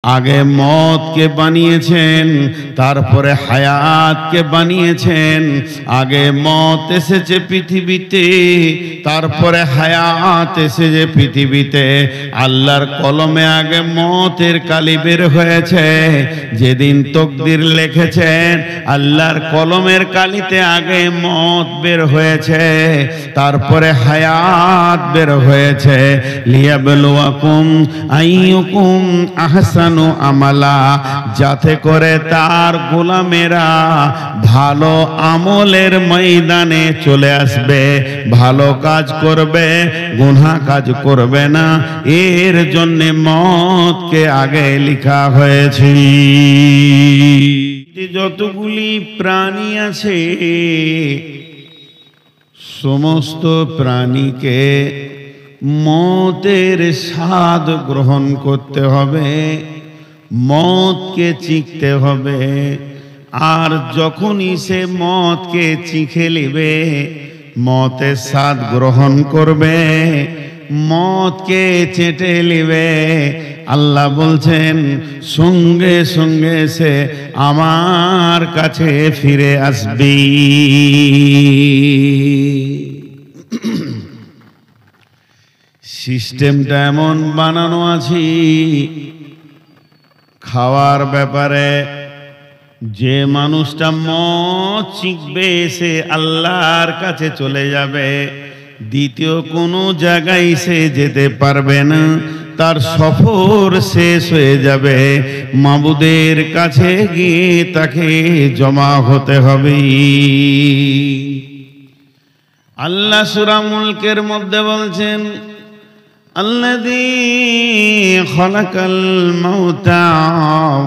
আগে মওতকে বানিয়েছেন, তারপরে হায়াতকে বানিয়েছেন। আগে মওত এসেছে পৃথিবীতে, তারপরে হায়াত এসেছে পৃথিবীতে। আল্লাহর কলমে আগে মওতের কালি বের হয়েছে। যেদিন তকদির লিখেছেন, আল্লাহর কলমের কালিতে আগে মওত বের হয়েছে, তারপরে হায়াত বের হয়েছে। লিয়াবলুয়াকুম আইয়ুকুম আহসানু আমালা, যাতে করে তার গোলামেরা ভালো আমলের ময়দানে চলে আসবে, ভালো কাজ করবে, গুনাহ কাজ করবে না। এর জন্য মওতকে আগে লেখা হয়েছে। যতগুলি প্রাণী আছে সমস্ত প্রাণীকে মওতের স্বাদ গ্রহণ করতে হবে, মওতকে চিখতে হবে। আর যখনই সে মওতকে চিখে নেবে, মওতের স্বাদ গ্রহণ করবে, মওতকে চেটে নেবে, আল্লাহ বলছেন সঙ্গে সঙ্গে সে আমার কাছে ফিরে আসবে। সিস্টেমটা এমন বানানো আছে খাওয়ার ব্যাপারে, যে মানুষটা মওত চিখবে সে আল্লাহর কাছে চলে যাবে, দ্বিতীয় কোনো জায়গায় সে যেতে পারবে না, তার সফর শেষ হয়ে যাবে। মাবুদের কাছে গিয়ে তাকে জমা হতে হবে। আল্লাহ সূরা মুলকের মধ্যে বলছেন, আল্লাযী খালাকাল মাউতা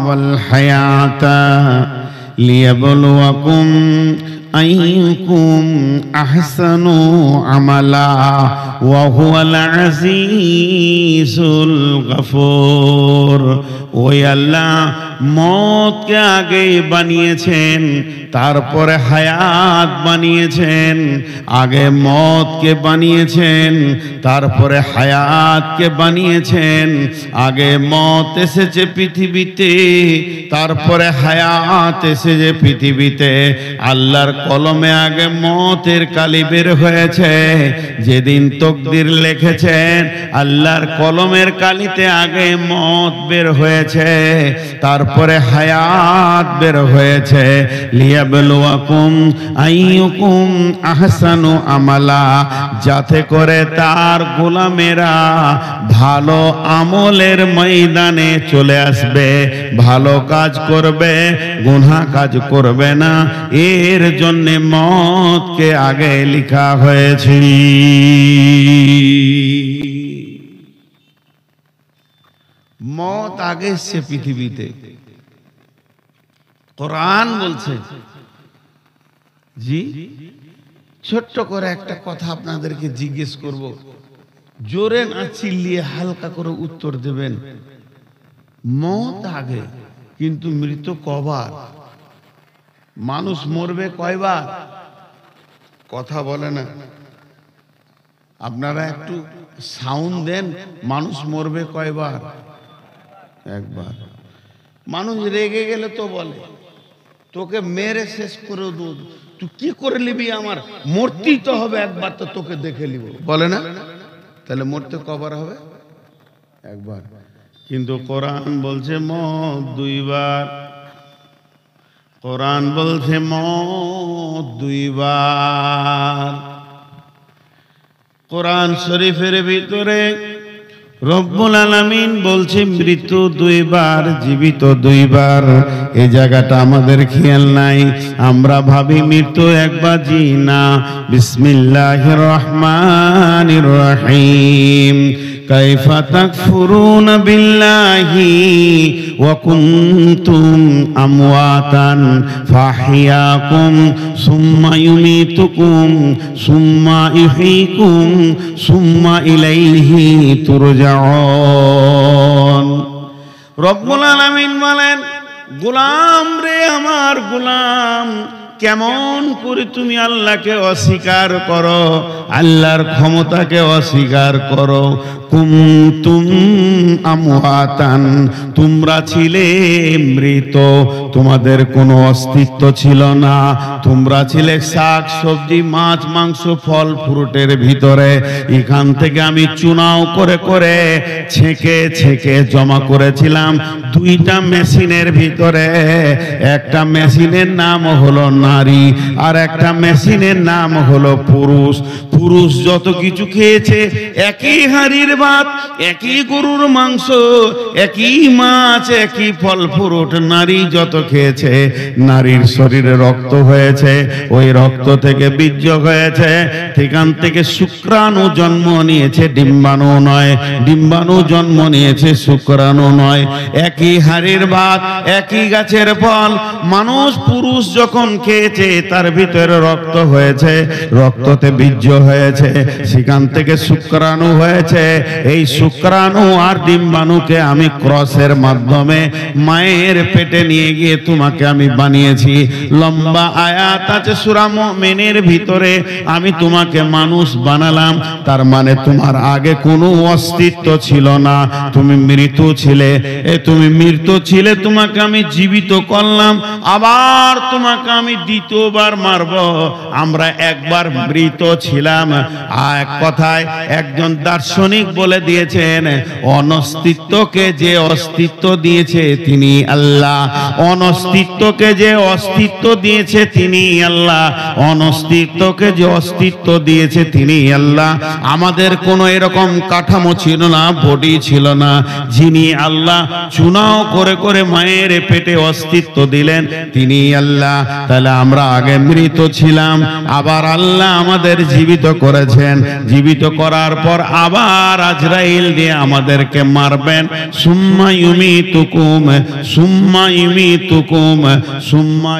ওয়াল হায়াতা লিয়াবলুয়াকুম আইয়ুকুম আহসানু আমালা ওয়া হুয়াল আজিজুল গফুর। ওই আল্লাহ মওতকে আগে বানিয়েছেন, তারপরে হায়াত বানিয়েছেন। আগে মওতকে বানিয়েছেন, তারপরে হায়াতকে বানিয়েছেন। আগে মওত এসেছে পৃথিবীতে, তারপরে হায়াত এসেছে পৃথিবীতে। আল্লাহর কলমে আগে মওতের কালি বের হয়েছে। যেদিন তকদির লিখেছেন, আল্লাহর কলমের কালিতে আগে মওত বের হয়েছে, তারপরে হায়াত বের হয়েছে। লিয়াবলুয়াকুম আইয়ুকুম আহসানু আমালা, যাতে করে তার গোলামেরা ভালো আমলের ময়দানে চলে আসবে, ভালো কাজ করবে, গুনাহ কাজ করবে না। এর জন্য মওতকে আগে লেখা হয়েছে। মওত আগে এসেছে পৃথিবীতে। কোরআন বলছে, জি ছোট্ট করে একটা কথা আপনাদেরকে জিজ্ঞেস করব, জোরে না চিল্লিয়ে হালকা করে উত্তর দেবেন। মওত আগে, কিন্তু মৃত্যু কবার? মানুষ মরবে কয়বার? কথা বলে না। আপনারা একটু সাউন্ড দেন, মানুষ মরবে কয়বার? একবার। মানুষ রেগে গেলে তো বলে তোকে মেরে শেষ করে দেব, তুই কি করে নিবি, আমার মরতেই তো হবে, একবার তো তোকে দেখে নিব, বলে না? তাহলে মরতে কবার হবে? একবার। কিন্তু কোরআন বলছে মওত দুইবার। কোরআন বলছে মওত দুইবার। কোরআন শরীফের ভিতরে রব্বুল আলামিন বলছে মৃত্যু দুইবার, জীবিত দুইবার। এই জায়গাটা আমাদের খেয়াল নাই। আমরা ভাবি মৃত্যু একবার, জি না। বিসমিল্লাহির রহমানির রহিম। কাইফা তাকফুরুনা বিল্লাহি ওয়া কুনতুম আমওয়াতান ফাহিয়াকুম সুম্মা ইউমীতুকুম সুম্মা ইহয়ীকুম সুম্মা ইলাইহি তুরজাউন। রব্বুল আলামিন বলেন, গোলাম রে আমার গোলাম, কেমন করে তুমি আল্লাহকে অস্বীকার করো, আল্লাহর ক্ষমতাকে অস্বীকার করো। কুনতুম আমওয়াতান, তোমরা ছিলে মৃত, তোমাদের কোনো অস্তিত্ব ছিল না। তোমরা ছিলে শাক সবজি মাছ মাংস ফল ফ্রুটের ভিতরে। এখান থেকে আমি চুনাও করে করে ছেঁকে ছেঁকে জমা করেছিলাম দুইটা মেশিনের ভিতরে। একটা মেশিনের নাম হলো নারী, আর একটা মেশিনের নাম হলো পুরুষ। পুরুষ যত কিছু খেয়েছে, একই হাড়ির ভাত, একই গরুর মাংস, একই মাছ, একই ফল ফ্রুট। নারী যত খেয়েছে, নারীর শরীরে রক্ত হয়েছে, ওই রক্ত থেকে বীর্য হয়েছে, সেখান থেকে শুক্রাণু জন্ম নিয়েছে, ডিম্বাণু নয়। ডিম্বাণু জন্ম নিয়েছে, শুক্রাণু নয়। একই হাড়ির ভাত, একই গাছের ফল। মানুষ পুরুষ যখন খেয়েছে, তার ভিতরে রক্ত হয়েছে, রক্ততে বীর্য হয়েছে, সেখান থেকে শুক্রাণু হয়েছে। এই শুক্রাণু আর ডিম্বাণুকে আমি ক্রসের মাধ্যমে মায়ের পেটে নিয়ে গিয়ে তোমাকে আমি বানিয়েছি। লম্বা আয়াত আছে সূরা মুমিনের ভিতরে, আমি তোমাকে মানুষ বানালাম। তার মানে তোমার আগে কোনো অস্তিত্ব ছিল না, তুমি মৃত ছিলে। তুমি মৃত ছিলে, তোমাকে আমি জীবিত করলাম, আবার তোমাকে আমি দ্বিতীয়বার মারব। আমরা একবার মৃত ছিলাম। এক কথায় একজন দার্শনিক বলে দিয়েছেন, অনস্তিত্বকে যে অস্তিত্ব দিয়েছে তিনি আল্লাহ। অনস্তিত্বকে যে অস্তিত্ব দিয়েছে তিনি আল্লাহ। অনস্তিত্বকে যে অস্তিত্ব দিয়েছে তিনি আল্লাহ। আমাদের কোনো এরকম কাঠামো ছিল না, বডি ছিল না। যিনি আল্লাহ চুনাও করে করে মায়ের পেটে অস্তিত্ব দিলেন তিনি আল্লাহ। তাহলে আমরা আগে মৃত ছিলাম, আবার আল্লাহ আমাদের জীবিত করেছেন। জীবিত করার পর আবার আজরাইল দিয়ে আমাদেরকে মারবেন। সুম্মা ইউমিতুকুম, সুম্মা ইউমিতুকুম, সুম্মা